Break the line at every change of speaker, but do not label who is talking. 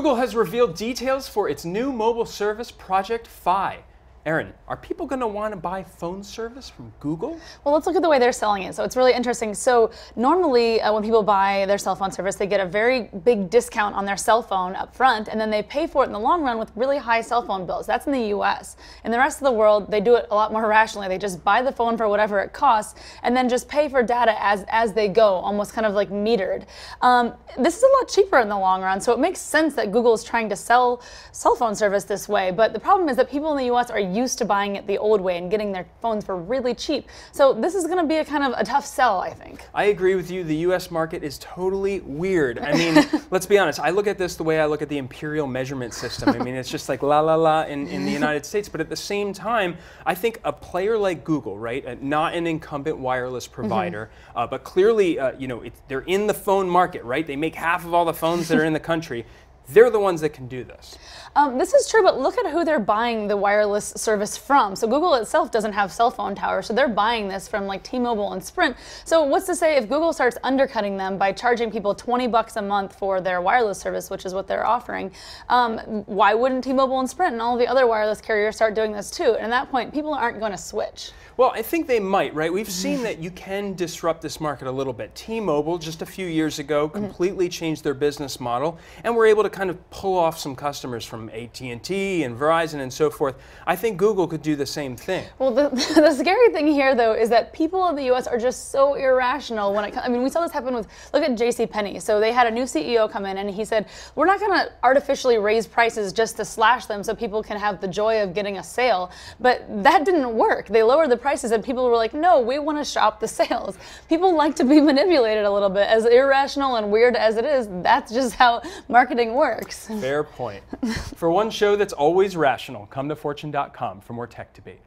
Google has revealed details for its new mobile service, Project Fi. Erin, are people going to want to buy phone service from Google?
Well, let's look at the way they're selling it. So it's really interesting. So normally when people buy their cell phone service, they get a very big discount on their cell phone up front, and then they pay for it in the long run with really high cell phone bills. That's in the US. In the rest of the world, they do it a lot more rationally. They just buy the phone for whatever it costs and then just pay for data as they go, almost kind of like metered. This is a lot cheaper in the long run, so it makes sense that Google is trying to sell cell phone service this way. But the problem is that people in the US are used to buying it the old way and getting their phones for really cheap. So this is going to be a kind of a tough sell, I think.
I agree with you. The US market is totally weird. I mean, let's be honest. I look at this the way I look at the imperial measurement system. I mean, it's just like la la la in the United States. But at the same time, I think a player like Google, right, not an incumbent wireless provider, but clearly, you know, they're in the phone market, right? They make half of all the phones that are in the country. They're the ones that can do this.
This is true, but look at who they're buying the wireless service from. So Google itself doesn't have cell phone towers, so they're buying this from like T-Mobile and Sprint. So what's to say if Google starts undercutting them by charging people $20 a month for their wireless service, which is what they're offering, why wouldn't T-Mobile and Sprint and all the other wireless carriers start doing this too? And at that point, people aren't going to switch.
Well, I think they might, right? We've seen that you can disrupt this market a little bit. T-Mobile, just a few years ago, completely changed their business model, and were able to kind of pull off some customers from AT&T and Verizon and so forth. I think Google could do the same thing.
Well, the scary thing here, though, is that people in the U.S. are just so irrational when it comes. I mean, we saw this happen with, look at JCPenney. So they had a new CEO come in, and he said, we're not going to artificially raise prices just to slash them so people can have the joy of getting a sale. But that didn't work. They lowered the prices, and people were like, no, we want to shop the sales. People like to be manipulated a little bit. As irrational and weird as it is, that's just how marketing works.
Fair point. For one show that's always rational, come to fortune.com for more tech debate.